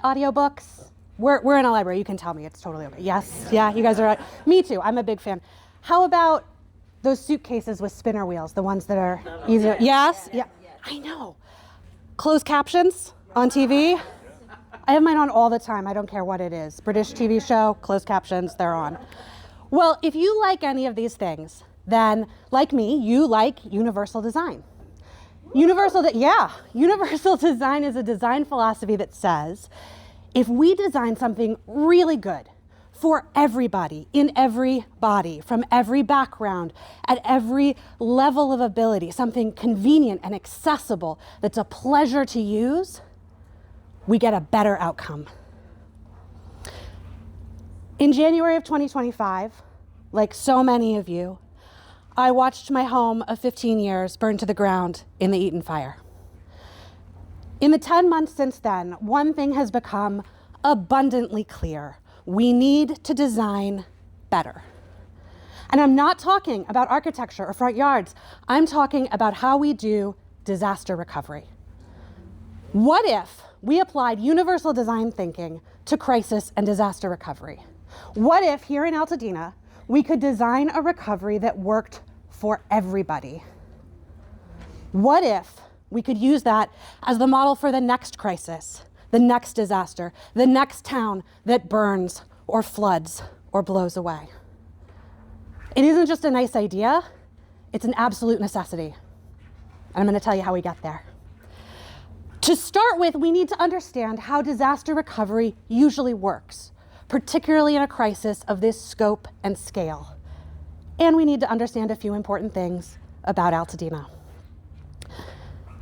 like audiobooks? We're in a library. You can tell me. It's totally okay. Yes. Yeah, you guys are right. Me too. I'm a big fan. How about those suitcases with spinner wheels, the ones that are easier? Yes? Yeah. I know. Closed captions on TV. I have mine on all the time. I don't care what it is. British TV show, closed captions, they're on. Well, if you like any of these things, then like me, you like universal design. Universal design is a design philosophy that says, if we design something really good for everybody, in every body, from every background, at every level of ability, something convenient and accessible that's a pleasure to use, we get a better outcome. In January of 2025, like so many of you, I watched my home of 15 years burn to the ground in the Eaton fire. In the 10 months since then, one thing has become abundantly clear. We need to design better. And I'm not talking about architecture or front yards. I'm talking about how we do disaster recovery. What if we applied universal design thinking to crisis and disaster recovery? What if here in Altadena, we could design a recovery that worked for everybody? What if we could use that as the model for the next crisis, the next disaster, the next town that burns or floods or blows away? It isn't just a nice idea, it's an absolute necessity. And I'm going to tell you how we get there. To start with, we need to understand how disaster recovery usually works, particularly in a crisis of this scope and scale. And we need to understand a few important things about Altadena.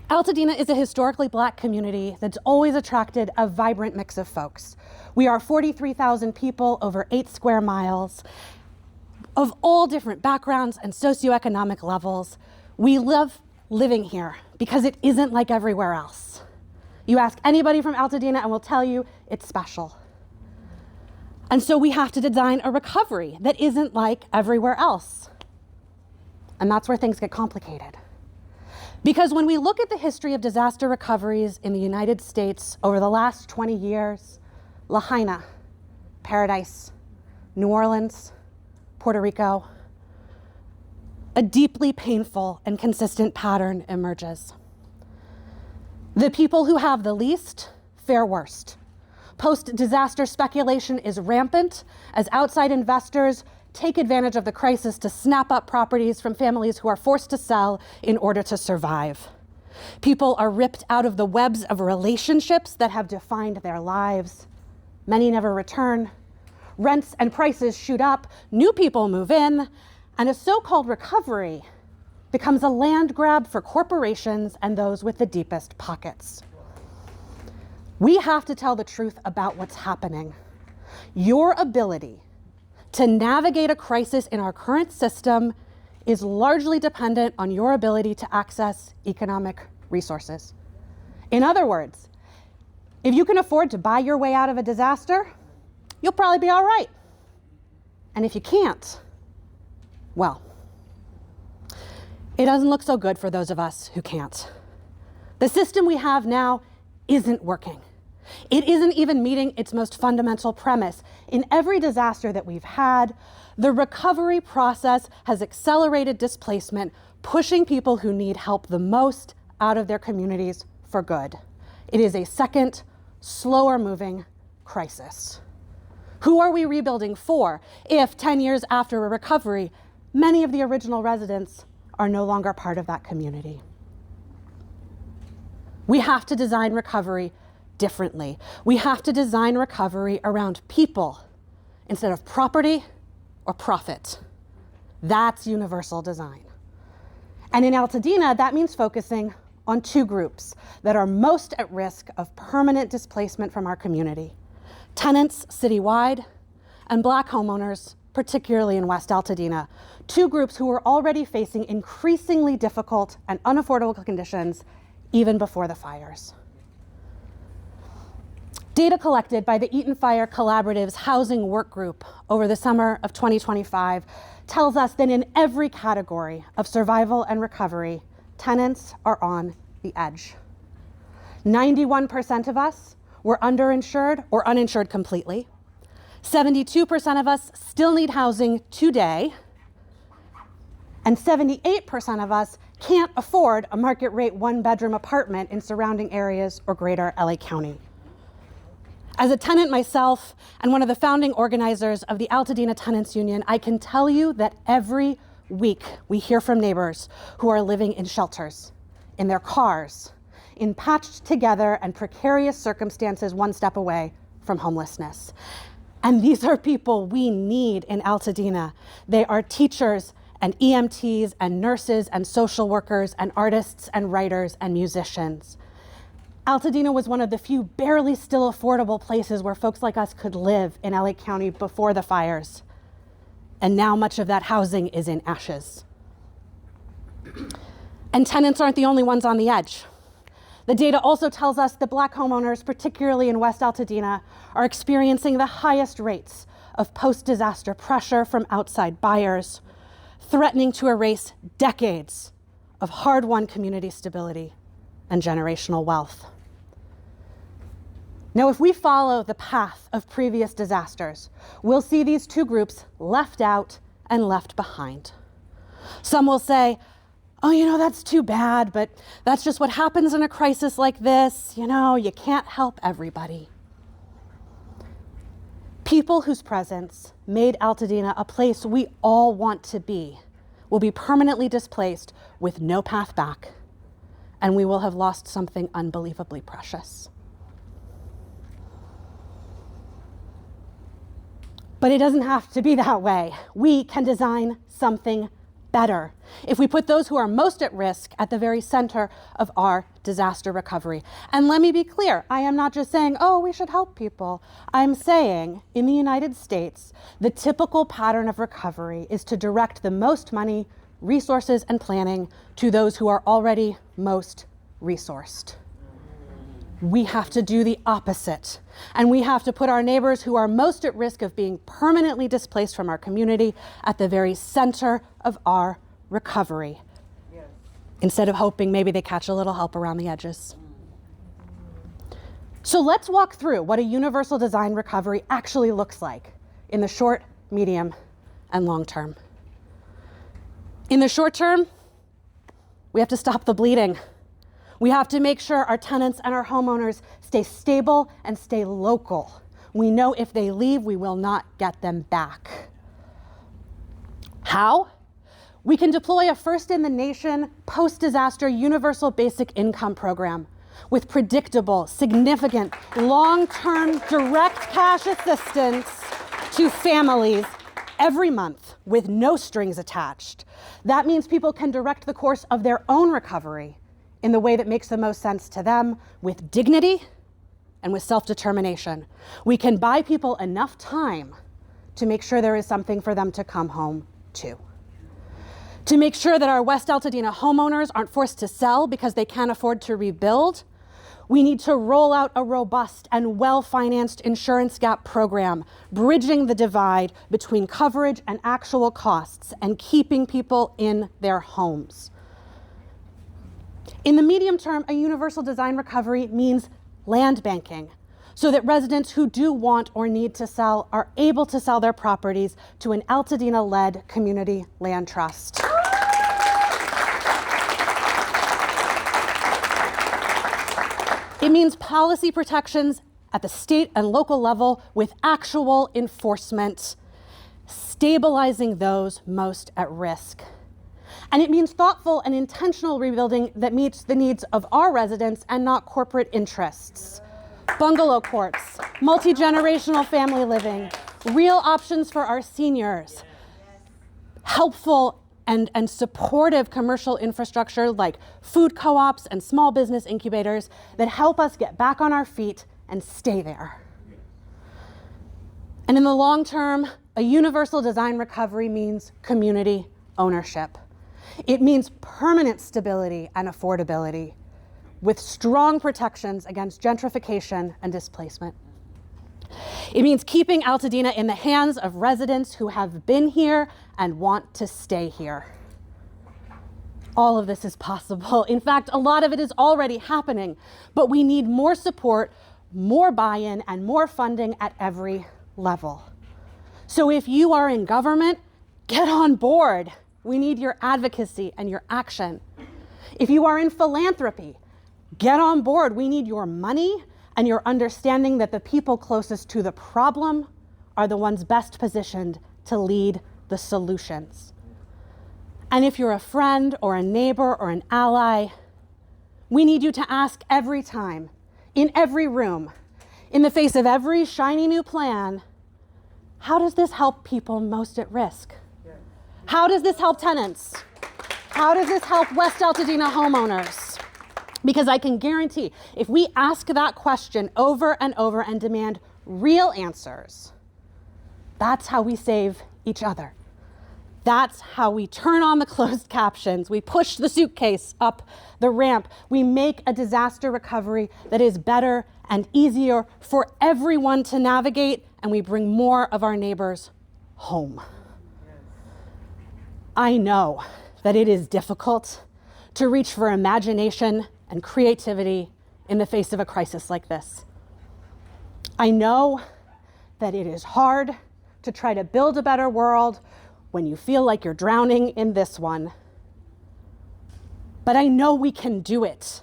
Altadena is a historically Black community that's always attracted a vibrant mix of folks. We are 43,000 people over 8 square miles of all different backgrounds and socioeconomic levels. We love living here because it isn't like everywhere else. You ask anybody from Altadena and we'll tell you it's special. And so we have to design a recovery that isn't like everywhere else. And that's where things get complicated. Because when we look at the history of disaster recoveries in the United States over the last 20 years, Lahaina, Paradise, New Orleans, Puerto Rico, a deeply painful and consistent pattern emerges. The people who have the least fare worst. Post-disaster speculation is rampant as outside investors take advantage of the crisis to snap up properties from families who are forced to sell in order to survive. People are ripped out of the webs of relationships that have defined their lives. Many never return. Rents and prices shoot up, new people move in, and a so-called recovery becomes a land grab for corporations and those with the deepest pockets. We have to tell the truth about what's happening. Your ability to navigate a crisis in our current system is largely dependent on your ability to access economic resources. In other words, if you can afford to buy your way out of a disaster, you'll probably be all right. And if you can't, well, it doesn't look so good for those of us who can't. The system we have now isn't working. It isn't even meeting its most fundamental premise. In every disaster that we've had, the recovery process has accelerated displacement, pushing people who need help the most out of their communities for good. It is a second, slower moving crisis. Who are we rebuilding for if 10 years after a recovery, many of the original residents are no longer part of that community? We have to design recovery differently. We have to design recovery around people instead of property or profit. That's universal design. And in Altadena, that means focusing on two groups that are most at risk of permanent displacement from our community: tenants citywide and Black homeowners, particularly in West Altadena, two groups who are already facing increasingly difficult and unaffordable conditions even before the fires. Data collected by the Eaton Fire Collaborative's Housing Work Group over the summer of 2025 tells us that in every category of survival and recovery, tenants are on the edge. 91% of us we're underinsured or uninsured completely. 72% of us still need housing today. And 78% of us can't afford a market rate one-bedroom apartment in surrounding areas or greater LA County. As a tenant myself and one of the founding organizers of the Altadena Tenants Union, I can tell you that every week we hear from neighbors who are living in shelters, in their cars, in patched together and precarious circumstances one step away from homelessness. And these are people we need in Altadena. They are teachers and EMTs and nurses and social workers and artists and writers and musicians. Altadena was one of the few barely still affordable places where folks like us could live in LA County before the fires. And now much of that housing is in ashes. And tenants aren't the only ones on the edge. The data also tells us that Black homeowners, particularly in West Altadena, are experiencing the highest rates of post-disaster pressure from outside buyers, threatening to erase decades of hard-won community stability and generational wealth. Now, if we follow the path of previous disasters, we'll see these two groups left out and left behind. Some will say, oh, you know, that's too bad, but that's just what happens in a crisis like this. You know, you can't help everybody. People whose presence made Altadena a place we all want to be will be permanently displaced with no path back, and we will have lost something unbelievably precious. But it doesn't have to be that way. We can design something better if we put those who are most at risk at the very center of our disaster recovery. And let me be clear, I am not just saying, oh, we should help people. I'm saying in the United States, the typical pattern of recovery is to direct the most money, resources, and planning to those who are already most resourced. We have to do the opposite. And we have to put our neighbors who are most at risk of being permanently displaced from our community at the very center of our recovery, instead of hoping maybe they catch a little help around the edges. So let's walk through what a universal design recovery actually looks like in the short, medium, and long term. In the short term, we have to stop the bleeding. We have to make sure our tenants and our homeowners stay stable and stay local. We know if they leave, we will not get them back. How? We can deploy a first-in-the-nation, post-disaster universal basic income program with predictable, significant, long-term direct cash assistance to families every month with no strings attached. That means people can direct the course of their own recovery in the way that makes the most sense to them, with dignity and with self-determination. We can buy people enough time to make sure there is something for them to come home to. To make sure that our West Altadena homeowners aren't forced to sell because they can't afford to rebuild, we need to roll out a robust and well-financed insurance gap program, bridging the divide between coverage and actual costs and keeping people in their homes. In the medium term, a universal design recovery means land banking, so that residents who do want or need to sell are able to sell their properties to an Altadena-led community land trust. It means policy protections at the state and local level with actual enforcement, stabilizing those most at risk. And it means thoughtful and intentional rebuilding that meets the needs of our residents and not corporate interests. Bungalow courts, multi-generational family living, real options for our seniors, helpful and supportive commercial infrastructure like food co-ops and small business incubators that help us get back on our feet and stay there. And in the long term, a universal design recovery means community ownership. It means permanent stability and affordability with strong protections against gentrification and displacement. It means keeping Altadena in the hands of residents who have been here and want to stay here. All of this is possible. In fact, a lot of it is already happening, but we need more support, more buy-in and more funding at every level. So if you are in government, get on board. We need your advocacy and your action. If you are in philanthropy, get on board. We need your money and your understanding that the people closest to the problem are the ones best positioned to lead the solutions. And if you're a friend or a neighbor or an ally, we need you to ask every time, in every room, in the face of every shiny new plan, how does this help people most at risk? How does this help tenants? How does this help West Altadena homeowners? Because I can guarantee, if we ask that question over and over and demand real answers, that's how we save each other. That's how we turn on the closed captions. We push the suitcase up the ramp. We make a disaster recovery that is better and easier for everyone to navigate, and we bring more of our neighbors home. I know that it is difficult to reach for imagination and creativity in the face of a crisis like this. I know that it is hard to try to build a better world when you feel like you're drowning in this one. But I know we can do it.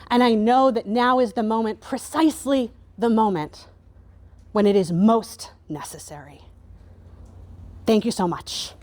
And I know that now is the moment, precisely the moment, when it is most necessary. Thank you so much.